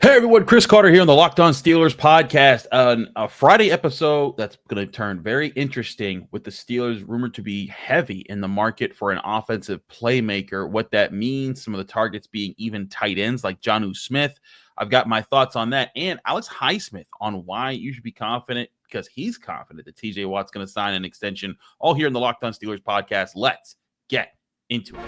Hey everyone, Chris Carter here on the Locked On Steelers podcast. A Friday episode that's going to turn very interesting with the Steelers rumored to be heavy in the market for an offensive playmaker. What that means, some of the targets being even tight ends like Jonnu Smith. I've got my thoughts on that, and Alex Highsmith on why you should be confident, because he's confident that TJ Watt's going to sign an extension. All here in the Locked On Steelers podcast. Let's get into it.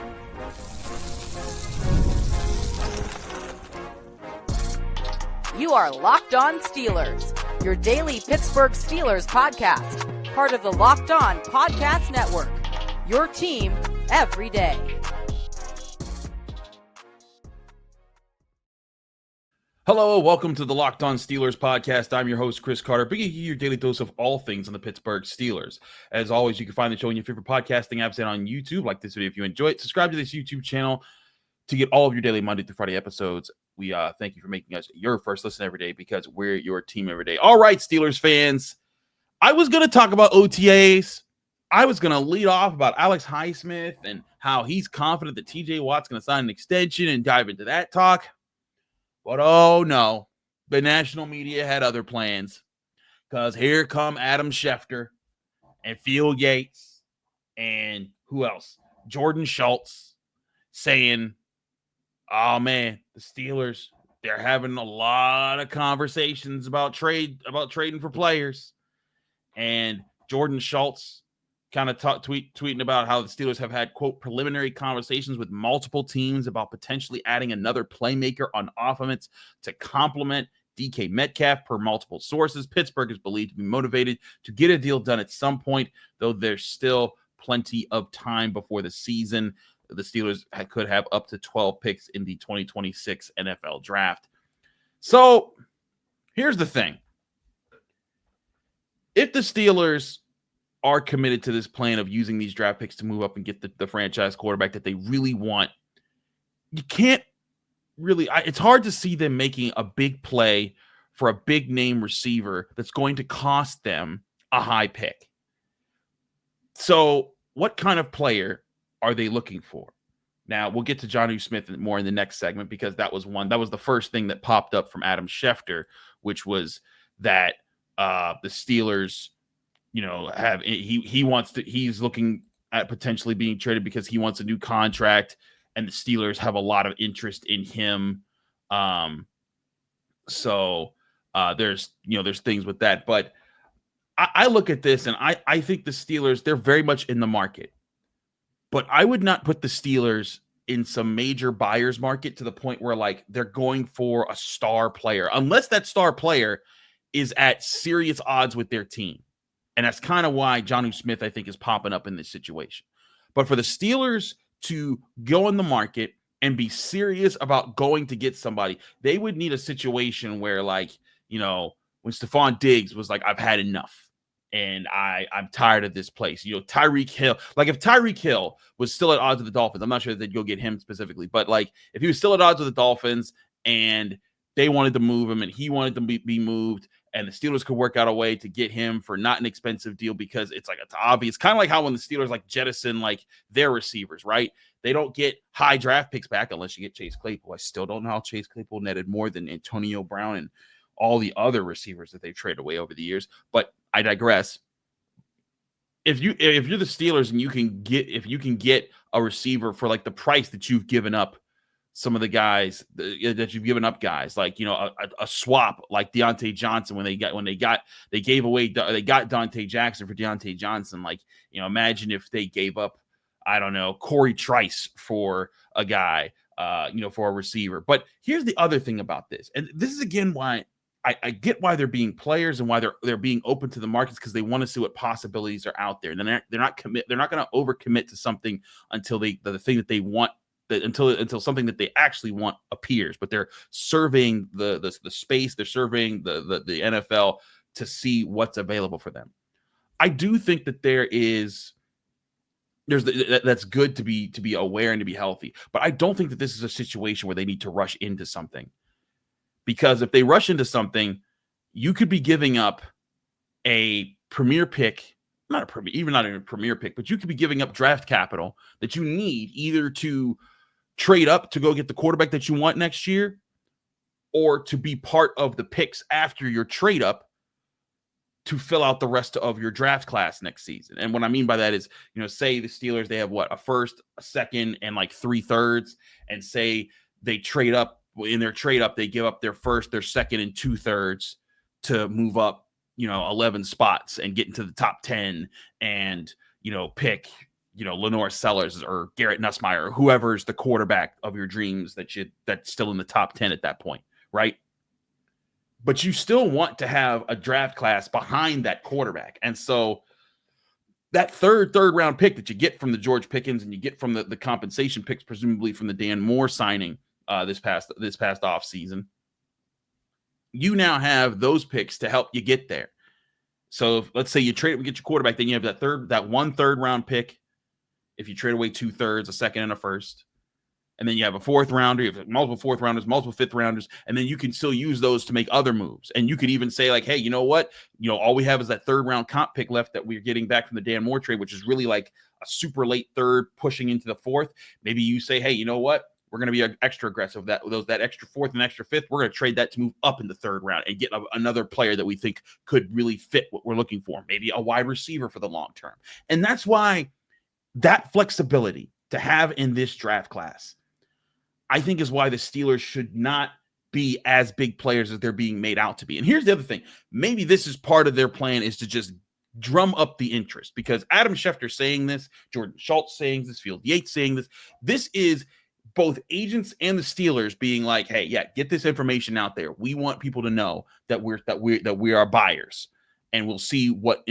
You are Locked On Steelers, your daily Pittsburgh Steelers podcast, part of the Locked On Podcast Network, your team every day. Hello, welcome to the Locked On Steelers podcast. I'm your host, Chris Carter, bringing you your daily dose of all things on the Pittsburgh Steelers. As always, you can find the show on your favorite podcasting apps and on YouTube. Like this video if you enjoy it. Subscribe to this YouTube channel to get all of your daily Monday through Friday episodes. We thank you for making us your first listen every day, because we're your team every day. All right, Steelers fans, I was going to talk about OTAs. I was going to lead off about Alex Highsmith and how he's confident that TJ Watt's going to sign an extension and dive into that talk. But oh no, the national media had other plans, because here come Adam Schefter and Phil Yates and who else? Jordan Schultz saying, oh man, the Steelers, they're having a lot of conversations about trading for players. And Jordan Schultz kind of tweeting about how the Steelers have had, quote, preliminary conversations with multiple teams about potentially adding another playmaker on offense to complement DK Metcalf per multiple sources. Pittsburgh is believed to be motivated to get a deal done at some point, though there's still plenty of time before the season. The Steelers could have up to 12 picks in the 2026 NFL draft. So here's the thing. If the Steelers are committed to this plan of using these draft picks to move up and get the franchise quarterback that they really want, you can't really, it's hard to see them making a big play for a big name receiver that's going to cost them a high pick. So what kind of player are they looking for? Now, we'll get to Jonnu Smith more in the next segment, because that was the first thing that popped up from Adam Schefter, which was that the Steelers, he's looking at potentially being traded because he wants a new contract, and the Steelers have a lot of interest in him. So there's things with that, but I look at this and I think the Steelers, they're very much in the market. But I would not put the Steelers in some major buyer's market to the point where, like, they're going for a star player, unless that star player is at serious odds with their team. And that's kind of why Jonnu Smith, I think, is popping up in this situation. But for the Steelers to go in the market and be serious about going to get somebody, they would need a situation where, like, when Stephon Diggs was like, I've had enough. And I'm tired of this place. Tyreek Hill. Like, if Tyreek Hill was still at odds with the Dolphins, I'm not sure that they'd go get him specifically, but like, if he was still at odds with the Dolphins and they wanted to move him and he wanted to be moved, and the Steelers could work out a way to get him for not an expensive deal, because it's obvious, kind of like how when the Steelers like jettison like their receivers, right? They don't get high draft picks back unless you get Chase Claypool. I still don't know how Chase Claypool netted more than Antonio Brown and all the other receivers that they've traded away over the years, but I digress. If you're the Steelers and you can get a receiver for like the price that you've given up, some of the guys that you've given up, guys like a swap like Deontay Johnson they got Dante Jackson for Deontay Johnson. Like, imagine if they gave up, I don't know, Corey Trice for a guy, for a receiver. But here's the other thing about this, and this is again why I get why they're being players and why they're being open to the markets, because they want to see what possibilities are out there. And they're not going to overcommit to something until the thing that they want, until something that they actually want appears. But they're surveying the space, they're surveying the NFL to see what's available for them. I do think that that's good to be aware and to be healthy, but I don't think that this is a situation where they need to rush into something. Because if they rush into something, you could be giving up a premier pick, not a premier pick, but you could be giving up draft capital that you need either to trade up to go get the quarterback that you want next year, or to be part of the picks after your trade up to fill out the rest of your draft class next season. And what I mean by that is, say the Steelers, they have a first, a second, and like 3/3, and say they trade up. In their trade up, they give up their first, their second, and 2/3 to move up, 11 spots and get into the top 10 and, pick, Lenore Sellers or Garrett Nussmeier or whoever's the quarterback of your dreams that's still in the top 10 at that point, right? But you still want to have a draft class behind that quarterback. And so that third round pick that you get from the George Pickens and you get from the compensation picks, presumably from the Dan Moore signing this past offseason, you now have those picks to help you get there. So let's say you trade, we get your quarterback, then you have that one third round pick. If you trade away 2/3, a second and a first, and then you have a fourth rounder, you have multiple fourth rounders, multiple fifth rounders, and then you can still use those to make other moves. And you could even say like, hey, you know what? All we have is that third round comp pick left that we're getting back from the Dan Moore trade, which is really like a super late third pushing into the fourth. Maybe you say, hey, you know what? We're going to be extra aggressive. That extra fourth and extra fifth, we're going to trade that to move up in the third round and get another player that we think could really fit what we're looking for. Maybe a wide receiver for the long term. And that's why that flexibility to have in this draft class, I think, is why the Steelers should not be as big players as they're being made out to be. And here's the other thing. Maybe this is part of their plan, is to just drum up the interest, because Adam Schefter saying this, Jordan Schultz saying this, Field Yates saying this, this is both agents and the Steelers being like, hey, yeah, get this information out there. We want people to know that we are buyers, and we'll see what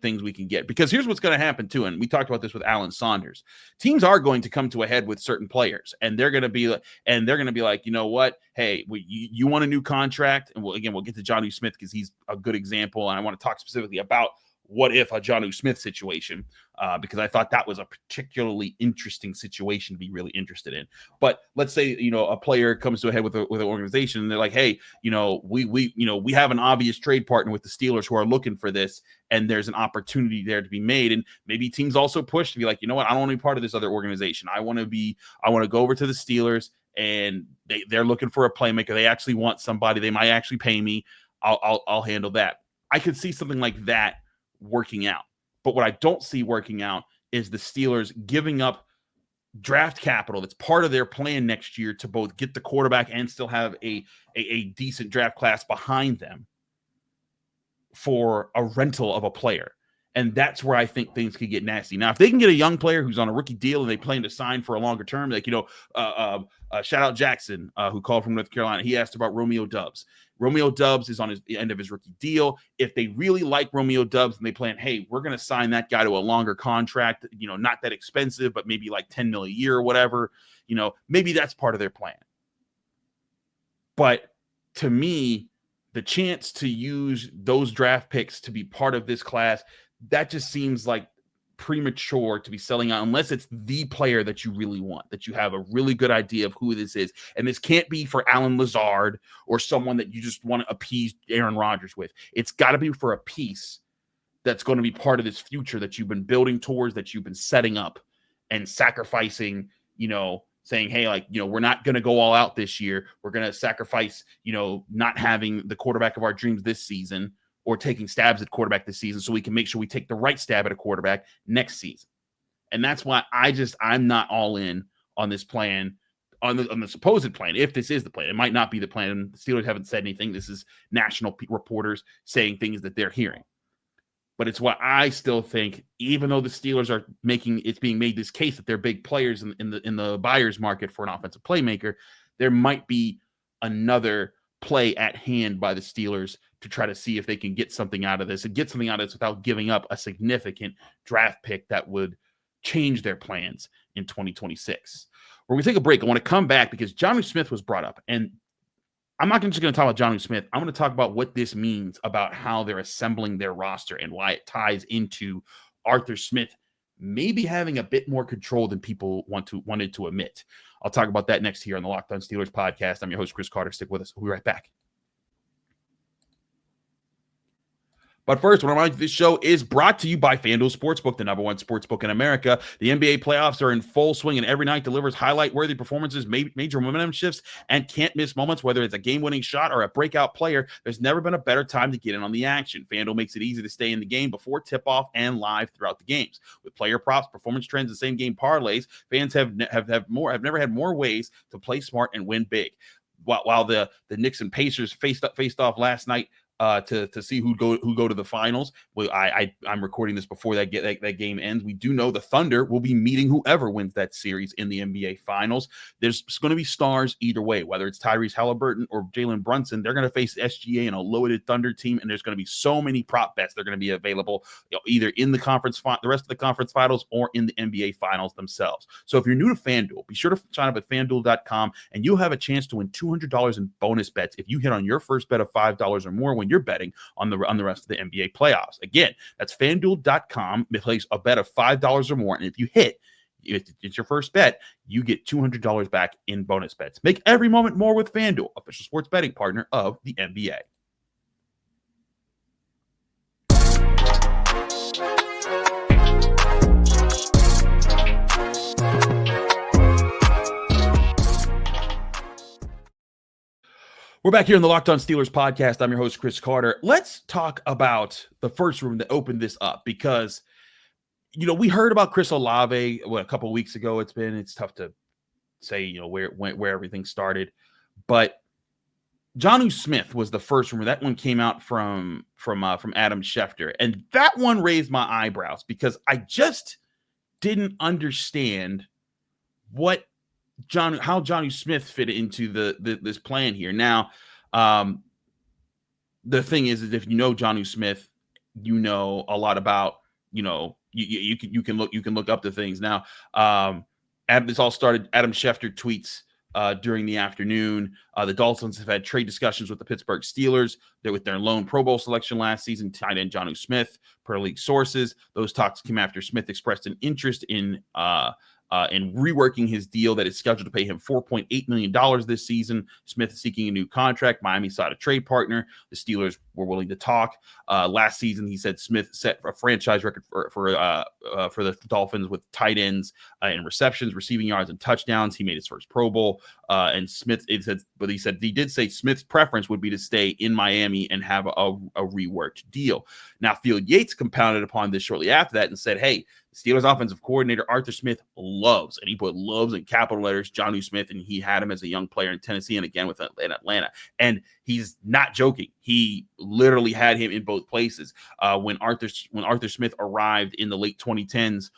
things we can get. Because here's what's going to happen too, and we talked about this with Alan Saunders. Teams are going to come to a head with certain players, and they're going to be like, you know what? Hey, you want a new contract? And we'll get to Jonnu Smith because he's a good example, and I want to talk specifically about what if a Jonnu Smith situation, because I thought that was a particularly interesting situation to be really interested in. But let's say, a player comes to a head with an organization, and they're like, hey, we have an obvious trade partner with the Steelers who are looking for this, and there's an opportunity there to be made. And maybe teams also push to be like, you know what, I don't want to be part of this other organization. I want to go over to the Steelers, and they're looking for a playmaker. They actually want somebody. They might actually pay me. I'll handle that. I could see something like that working out. But what I don't see working out is the Steelers giving up draft capital that's part of their plan next year to both get the quarterback and still have a decent draft class behind them for a rental of a player. And that's where I think things could get nasty. Now, if they can get a young player who's on a rookie deal and they plan to sign for a longer term, like, shout out Jackson, who called from North Carolina. He asked about Romeo Doubs. Romeo Doubs is on the end of his rookie deal. If they really like Romeo Doubs and they plan, hey, we're going to sign that guy to a longer contract, not that expensive, but maybe like $10 million a year or whatever, maybe that's part of their plan. But to me, the chance to use those draft picks to be part of this class, that just seems like premature to be selling out, unless it's the player that you really want, that you have a really good idea of who this is. And this can't be for Alan Lazard or someone that you just want to appease Aaron Rodgers with. It's got to be for a piece that's going to be part of this future that you've been building towards, that you've been setting up and sacrificing, saying, hey, we're not going to go all out this year. We're going to sacrifice, not having the quarterback of our dreams this season, or taking stabs at quarterback this season, so we can make sure we take the right stab at a quarterback next season. And that's why I'm not all in on this plan, on the supposed plan. If this is the plan, it might not be the plan. The Steelers haven't said anything. This is national reporters saying things that they're hearing. But it's why I still think, even though the Steelers are being made this case that they're big players in the buyer's market for an offensive playmaker, there might be another play at hand by the Steelers to try to see if they can get something out of this, and get something out of this without giving up a significant draft pick that would change their plans in 2026. We're going to take a break. I want to come back because Jonnu Smith was brought up, and I'm not just going to talk about Jonnu Smith. I'm going to talk about what this means about how they're assembling their roster and why it ties into Arthur Smith maybe having a bit more control than people wanted to admit. I'll talk about that next here on the Locked On Steelers podcast. I'm your host, Chris Carter. Stick with us. We'll be right back. But first, I want to remind you this show is brought to you by FanDuel Sportsbook, the #1 sportsbook in America. The NBA playoffs are in full swing, and every night delivers highlight-worthy performances, major momentum shifts, and can't-miss moments, whether it's a game-winning shot or a breakout player. There's never been a better time to get in on the action. FanDuel makes it easy to stay in the game before tip-off and live throughout the games. With player props, performance trends, and same-game parlays, fans have never had more ways to play smart and win big. While the Knicks and Pacers faced off last night, to see who go to the finals. Well, I'm recording this before that game ends. We do know the Thunder will be meeting whoever wins that series in the NBA Finals. There's going to be stars either way, whether it's Tyrese Halliburton or Jalen Brunson. They're going to face SGA and a loaded Thunder team, and there's going to be so many prop bets. They're going to be available, either in the rest of the conference finals or in the NBA Finals themselves. So if you're new to FanDuel, be sure to sign up at FanDuel.com, and you'll have a chance to win $200 in bonus bets if you hit on your first bet of $5 or more when you're betting on the rest of the NBA playoffs. Again, that's FanDuel.com. Place a bet of $5 or more, and if you hit, it's your first bet, you get $200 back in bonus bets. Make every moment more with FanDuel, official sports betting partner of the NBA. We're back here in the Locked On Steelers podcast. I'm your host, Chris Carter. Let's talk about the first room that opened this up because, we heard about Chris Olave a couple of weeks ago. It's tough to say, where everything started, but Jonnu Smith was the first rumor. That one came out from Adam Schefter, and that one raised my eyebrows because I just didn't understand how Jonnu Smith fit into this plan here. Now, the thing is if you know Jonnu Smith, you know a lot about, you can look up the things. Now, this all started, Adam Schefter tweets during the afternoon. The Dolphins have had trade discussions with the Pittsburgh Steelers. They're with their lone Pro Bowl selection last season, tight end Jonnu Smith, per league sources. Those talks came after Smith expressed an interest in reworking his deal that is scheduled to pay him $4.8 million this season. Smith is seeking a new contract. Miami sought a trade partner. The Steelers were willing to talk. Last season, he said Smith set a franchise record for the Dolphins with tight ends in receptions, receiving yards, and touchdowns. He made his first Pro Bowl. And Smith, he did say Smith's preference would be to stay in Miami and have a reworked deal. Now, Field Yates compounded upon this shortly after that and said, hey, Steelers offensive coordinator Arthur Smith loves, and he put loves in capital letters, Jonnu Smith, and he had him as a young player in Tennessee and again in Atlanta. And he's not joking. He literally had him in both places. When Arthur Smith arrived in the late 2010s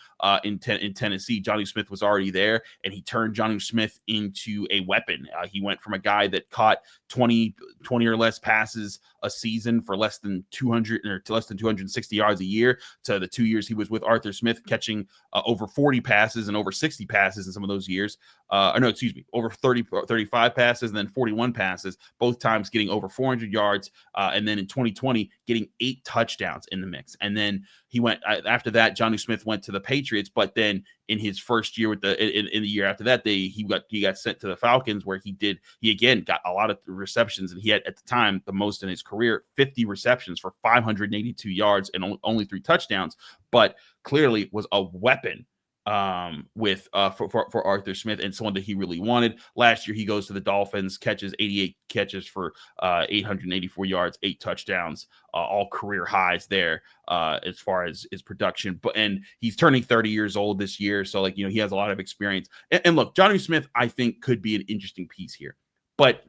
in Tennessee, Jonnu Smith was already there, and he turned Jonnu Smith into a weapon. He went from a guy that caught 20 or less passes a season for less than 200 or to less than 260 yards a year to the 2 years he was with Arthur Smith, catching over 40 passes and over 60 passes in some of those years. Over 35 passes and then 41 passes, both times getting over 400 yards. And then in 2020, getting 8 touchdowns in the mix. And then he went after that. Jonnu Smith went to the Patriots, but then in his first year in the year after that, he got sent to the Falcons, where he again got a lot of receptions, and he had at the time the most in his career, 50 receptions for 582 yards and only 3 touchdowns. But clearly was a weapon for Arthur Smith, and someone that he really wanted. Last year, he goes to the Dolphins, catches 88 catches for 884 yards, 8 touchdowns, all career highs there as far as his production. And he's turning 30 years old this year, so he has a lot of experience. And look, Jonnu Smith, I think, could be an interesting piece here. But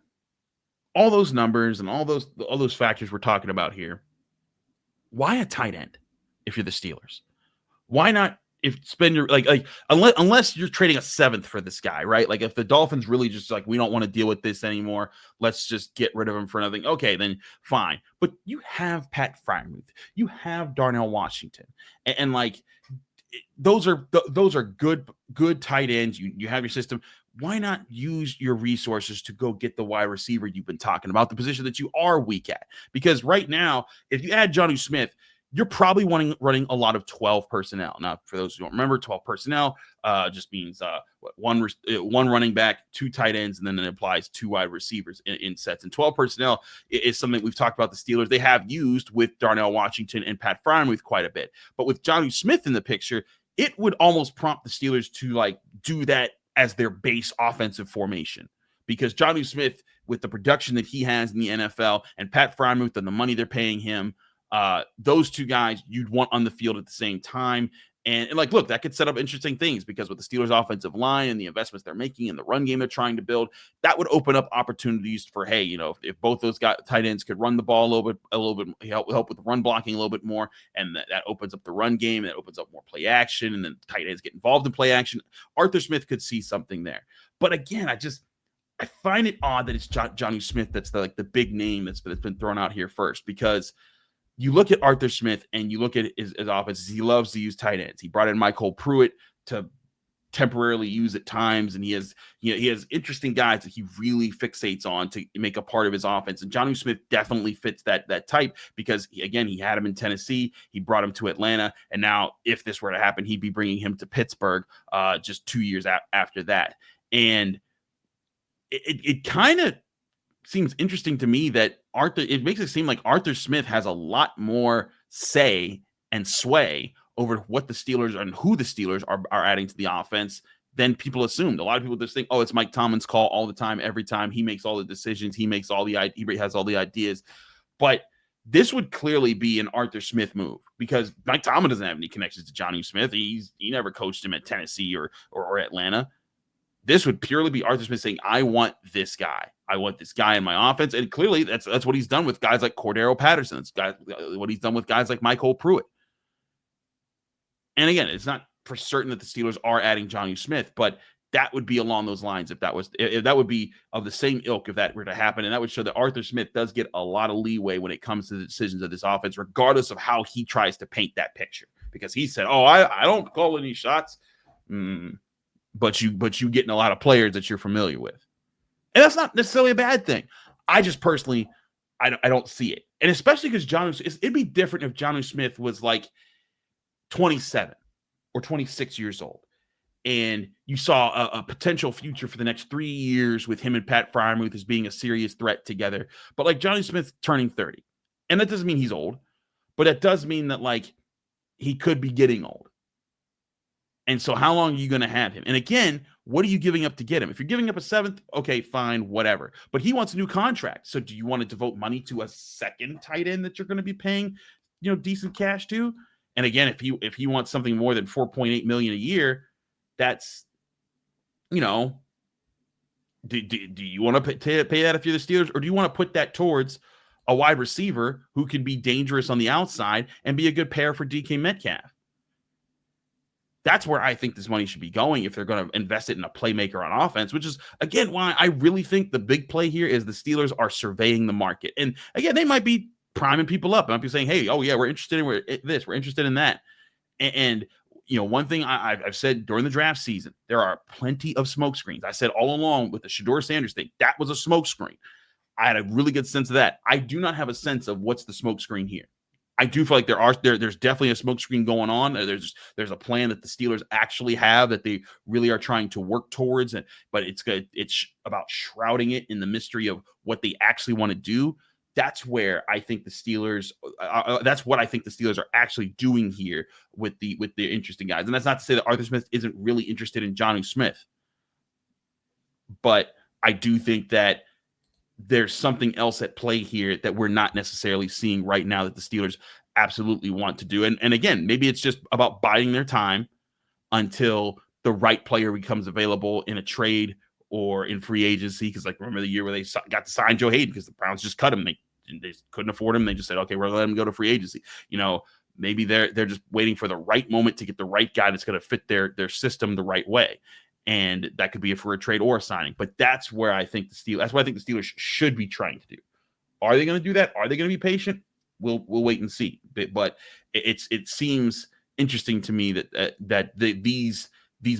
all those numbers and all those factors we're talking about here, why a tight end if you're the Steelers? Why not? If spend your unless you're trading a 7th for this guy, right? Like if the Dolphins really just we don't want to deal with this anymore, let's just get rid of him for nothing. Okay, then fine. But you have Pat Freiermuth, you have Darnell Washington, and those are good tight ends. You have your system. Why not use your resources to go get the wide receiver you've been talking about, the position that you are weak at? Because right now, if you add Jonnu Smith, you're probably running a lot of 12 personnel. Now, for those who don't remember, 12 personnel just means one running back, 2 tight ends, and then it applies 2 wide receivers in sets. And 12 personnel is something we've talked about the Steelers. They have used with Darnell Washington and Pat Freiermuth quite a bit. But with Jonnu Smith in the picture, it would almost prompt the Steelers to like do that as their base offensive formation. Because Jonnu Smith, with the production that he has in the NFL, and Pat Freiermuth and the money they're paying him, those 2 guys you'd want on the field at the same time. And like, look, that could set up interesting things because with the Steelers offensive line and the investments they're making and the run game they're trying to build, that would open up opportunities for, hey, you know, if both those guys, tight ends could run the ball a little bit, help with the run blocking a little bit more. And that opens up the run game. That opens up more play action. And then tight ends get involved in play action. Arthur Smith could see something there. But again, I find it odd that it's Jonnu Smith that's the big name that's been thrown out here first, because you look at Arthur Smith and you look at his offenses. He loves to use tight ends. He brought in Michael Pruitt to temporarily use at times, and he has interesting guys that he really fixates on to make a part of his offense. And Jonnu Smith definitely fits that type because he had him in Tennessee. He brought him to Atlanta, and now if this were to happen, he'd be bringing him to Pittsburgh just 2 years after that. And it kind of seems interesting to me that it makes it seem like Arthur Smith has a lot more say and sway over what the Steelers and who the Steelers are adding to the offense than people assumed. A lot of people just think, oh, it's Mike Tomlin's call all the time, every time. He makes all the decisions. He has all the ideas. But this would clearly be an Arthur Smith move because Mike Tomlin doesn't have any connections to Jonnu Smith. He never coached him at Tennessee or Atlanta. This would purely be Arthur Smith saying, I want this guy. I want this guy in my offense. And clearly that's what he's done with guys like Cordero Patterson. It's what he's done with guys like Michael Pruitt. And again, it's not for certain that the Steelers are adding Jonnu Smith, but that would be along those lines if that would be of the same ilk if that were to happen. And that would show that Arthur Smith does get a lot of leeway when it comes to the decisions of this offense, regardless of how he tries to paint that picture. Because he said, oh, I don't call any shots. But you getting a lot of players that you're familiar with. And that's not necessarily a bad thing. I just personally, I don't see it. And especially because it'd be different if Jonnu Smith was like 27 or 26 years old. And you saw a potential future for the next 3 years with him and Pat Freiermuth as being a serious threat together. But like Jonnu Smith turning 30. And that doesn't mean he's old. But it does mean that like he could be getting old. And so how long are you going to have him? And again, what are you giving up to get him? If you're giving up a 7th, okay, fine, whatever. But he wants a new contract. So do you want to devote money to a second tight end that you're going to be paying, decent cash to? And again, if he wants something more than $4.8 million a year, that's, do you want to pay that if you're the Steelers, or do you want to put that towards a wide receiver who can be dangerous on the outside and be a good pair for DK Metcalf? That's where I think this money should be going if they're going to invest it in a playmaker on offense, which is, again, why I really think the big play here is the Steelers are surveying the market. And again, they might be priming people up. They might be saying, hey, oh, yeah, we're interested in this. We're interested in that. And one thing I've said during the draft season, there are plenty of smoke screens. I said all along with the Shedeur Sanders thing, that was a smoke screen. I had a really good sense of that. I do not have a sense of what's the smoke screen here. I do feel like there's definitely a smoke screen going on. There's a plan that the Steelers actually have that they really are trying to work towards, but it's about shrouding it in the mystery of what they actually want to do. That's where I think the Steelers. That's what I think the Steelers are actually doing here with the interesting guys. And that's not to say that Arthur Smith isn't really interested in Jonnu Smith, but I do think that there's something else at play here that we're not necessarily seeing right now that the Steelers absolutely want to do. And again, maybe it's just about biding their time until the right player becomes available in a trade or in free agency. Because like, remember the year where they got to sign Joe Hayden because the Browns just cut him. They couldn't afford him. They just said, okay, we're going to let him go to free agency. Maybe they're just waiting for the right moment to get the right guy that's going to fit their system the right way. And that could be for a trade or a signing. But that's where I think that's what I think the Steelers should be trying to do. Are they going to do that? Are they going to be patient? We'll wait and see. But it seems interesting to me that these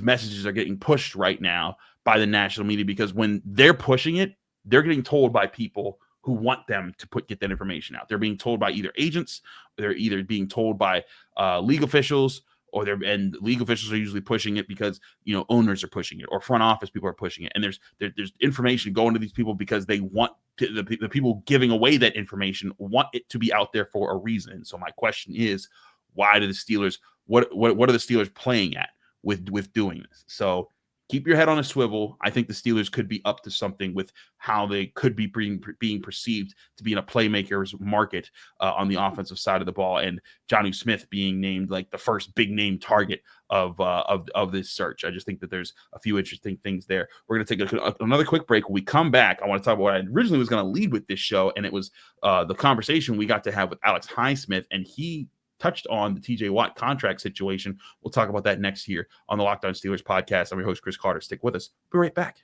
messages are getting pushed right now by the national media, because when they're pushing it, they're getting told by people who want them to get that information out. They're being told by either agents, they're either being told by league officials, and league officials are usually pushing it because owners are pushing it, or front office people are pushing it, and there's information going to these people because they want the people giving away that information want it to be out there for a reason. So my question is, why do the Steelers? What are the Steelers playing at with doing this? So keep your head on a swivel. I think the Steelers could be up to something with how they could be being perceived to be in a playmaker's market on the offensive side of the ball, and Jonnu Smith being named like the first big name target of this search. I just think that there's a few interesting things there. We're going to take another quick break. When we come back, I want to talk about what I originally was going to lead with this show, and it was the conversation we got to have with Alex Highsmith, and he touched on the TJ Watt contract situation. We'll talk about that next here on the Locked On Steelers podcast. I'm your host, Chris Carter. Stick with us. Be right back.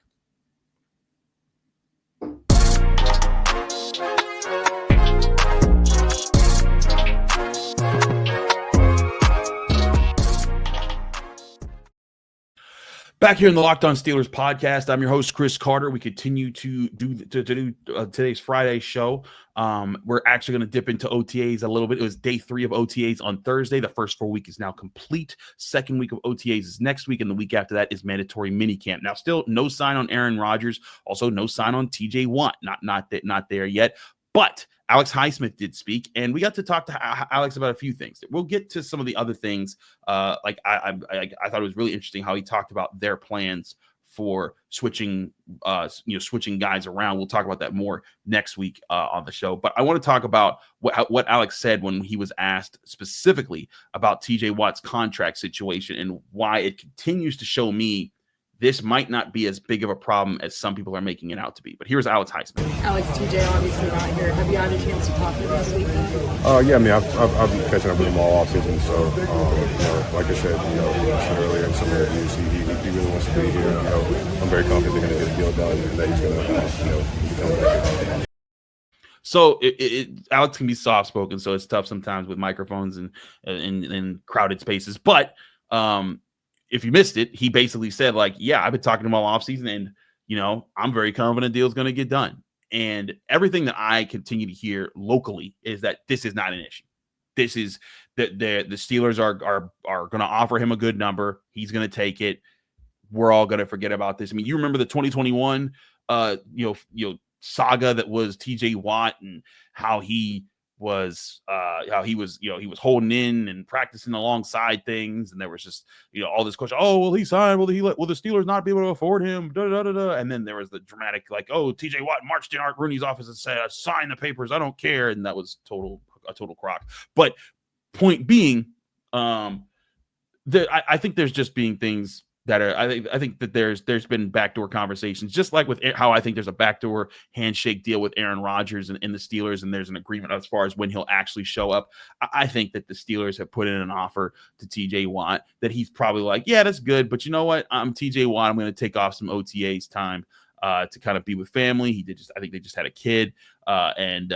Back here in the Locked On Steelers podcast, I'm your host, Chris Carter. We continue to do today's Friday show. We're actually going to dip into OTAs a little bit. It was day 3 of OTAs on Thursday. The first 4 week is now complete. Second week of OTAs is next week, and the week after that is mandatory minicamp. Now, still no sign on Aaron Rodgers. Also, no sign on TJ Watt. Not there yet. But Alex Highsmith did speak, and we got to talk to Alex about a few things. We'll get to some of the other things. I thought it was really interesting how he talked about their plans for switching guys around. We'll talk about that more next week on the show. But I want to talk about what Alex said when he was asked specifically about TJ Watt's contract situation and why it continues to show me this might not be as big of a problem as some people are making it out to be. But here's Alex Highsmith. Alex, TJ obviously not here. Have you had a chance to talk to him this week? Yeah, I mean, I've been catching up with him all offseason. So, like I said, earlier in some interviews, he really wants to be here. I'm very confident they're going to get a deal done and that he's going to, become back. So Alex can be soft-spoken, so it's tough sometimes with microphones and crowded spaces. But if you missed it, he basically said, like, yeah, I've been talking to him all offseason, and, I'm very confident the deal's going to get done. And everything that I continue to hear locally is that this is not an issue. This is that the Steelers are going to offer him a good number. He's going to take it. We're all going to forget about this. I mean, you remember the 2021, saga that was TJ Watt and how he was holding in and practicing alongside things, and there was just all this question. Oh, will he sign? Will the Steelers not be able to afford him? And then there was the dramatic TJ Watt marched in Art Rooney's office and said, "Sign the papers. I don't care." And that was a total crock. But point being, I think there's just being things that are, I think that there's been backdoor conversations, just like with how I think there's a backdoor handshake deal with Aaron Rodgers and the Steelers, and there's an agreement as far as when he'll actually show up. I think that the Steelers have put in an offer to TJ Watt that he's probably like, yeah, that's good, but you know what? I'm TJ Watt. I'm going to take off some OTAs time to kind of be with family. I think they just had a kid and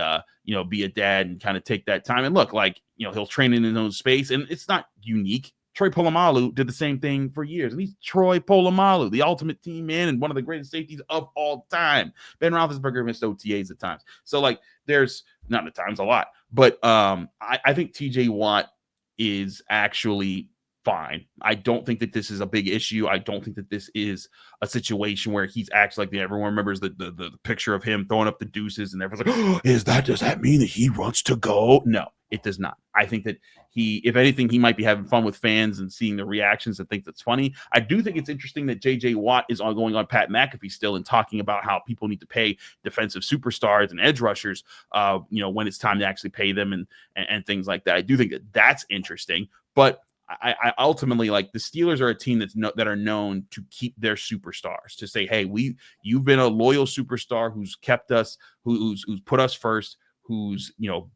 be a dad and kind of take that time. And look, he'll train in his own space, and it's not unique. Troy Polamalu did the same thing for years. And he's Troy Polamalu, the ultimate team man and one of the greatest safeties of all time. Ben Roethlisberger missed OTAs at times. So, there's not at times, a lot. But I think TJ Watt is actually fine. I don't think that this is a big issue. I don't think that this is a situation where he's actually everyone remembers the picture of him throwing up the deuces and everyone's like, does that mean that he wants to go? No, it does not. I think that if anything, he might be having fun with fans and seeing the reactions and think that's funny. I do think it's interesting that JJ Watt is going on Pat McAfee still and talking about how people need to pay defensive superstars and edge rushers, when it's time to actually pay them and things like that. I do think that that's interesting, but I ultimately, the Steelers are a team that are known to keep their superstars, to say, hey, you've been a loyal superstar who's kept us, who's put us first, who's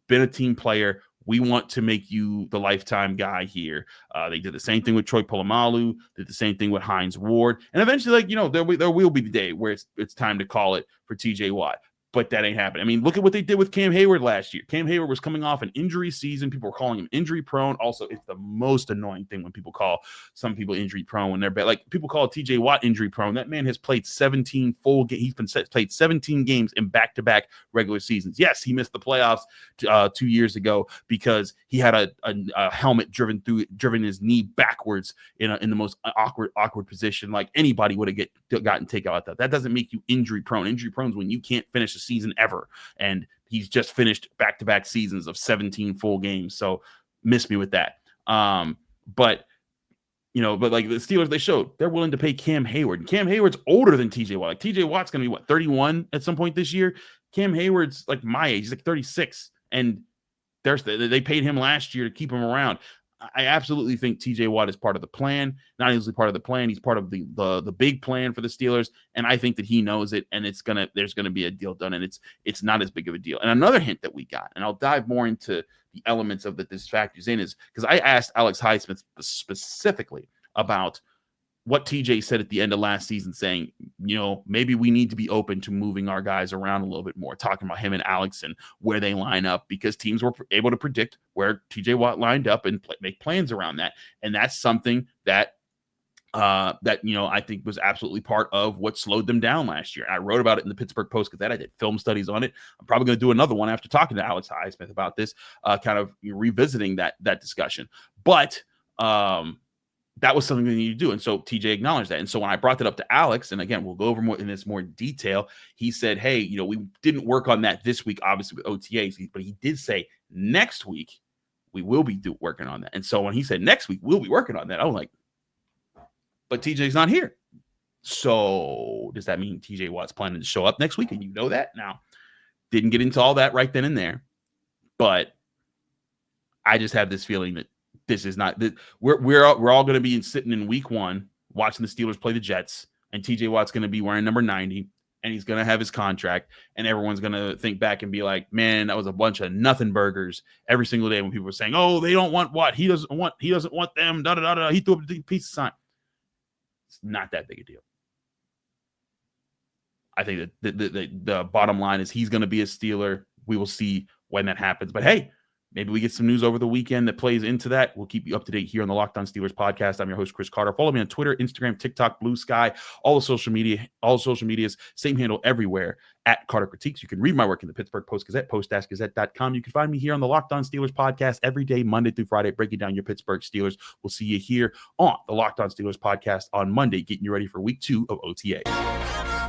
been a team player. We want to make you the lifetime guy here. They did the same thing with Troy Polamalu, did the same thing with Hines Ward, and eventually, there will be the day where it's time to call it for TJ Watt. but that ain't happening. I mean, look at what they did with Cam Hayward last year. Cam Hayward was coming off an injury season. People were calling him injury prone. Also, it's the most annoying thing when people call some people injury prone when they're bad. Like people call TJ Watt injury prone. That man has played 17 full games. Played 17 games in back-to-back regular seasons. Yes, he missed the playoffs 2 years ago because he had a helmet driven his knee backwards in the most awkward position. Like anybody would have gotten taken out. That doesn't make you injury prone. Injury prone is when you can't finish a season ever, and he's just finished back-to-back seasons of 17 full games. So miss me with that. But like the Steelers, they showed they're willing to pay Cam Hayward. And Cam Hayward's older than TJ Watt. Like TJ Watt's going to be 31 at some point this year. Cam Hayward's like my age. He's like 36, and they paid him last year to keep him around. I absolutely think TJ Watt is part of the plan. Not only part of the plan, he's part of the big plan for the Steelers, and I think that he knows it. And there's gonna be a deal done, and it's not as big of a deal. And another hint that we got, and I'll dive more into the elements of that this factors in, is because I asked Alex Highsmith specifically about what TJ said at the end of last season, saying, maybe we need to be open to moving our guys around a little bit more, talking about him and Alex and where they line up, because teams were able to predict where TJ Watt lined up and make plans around that. And that's something that I think was absolutely part of what slowed them down last year. I wrote about it in the Pittsburgh Post-Gazette. I did film studies on it. I'm probably going to do another one after talking to Alex Highsmith about this, kind of revisiting that discussion. But that was something they needed to do. And so TJ acknowledged that. And so when I brought that up to Alex, and again, we'll go over more detail, he said, hey, we didn't work on that this week, obviously with OTAs, but he did say next week we will be working on that. And so when he said next week we'll be working on that, I was like, but TJ's not here. So does that mean TJ Watt's planning to show up next week? And you know that. Now, didn't get into all that right then and there, but I just have this feeling that this is not that we're all going to be sitting in week 1 watching the Steelers play the Jets, and TJ Watt's going to be wearing number 90, and he's going to have his contract, and everyone's going to think back and be like, man, that was a bunch of nothing burgers every single day when people were saying, oh, they don't want Watt, he doesn't want them, da da da da. He threw up a piece of sign. It's not that big a deal. I think that the bottom line is he's going to be a Steeler. We will see when that happens. But hey, maybe we get some news over the weekend that plays into that. We'll keep you up to date here on the Locked On Steelers podcast. I'm your host, Chris Carter. Follow me on Twitter, Instagram, TikTok, Blue Sky, all social medias, same handle everywhere at Carter Critiques. You can read my work in the Pittsburgh Post-Gazette, post-gazette.com. You can find me here on the Locked On Steelers podcast every day, Monday through Friday, breaking down your Pittsburgh Steelers. We'll see you here on the Locked On Steelers podcast on Monday, getting you ready for week 2 of OTAs.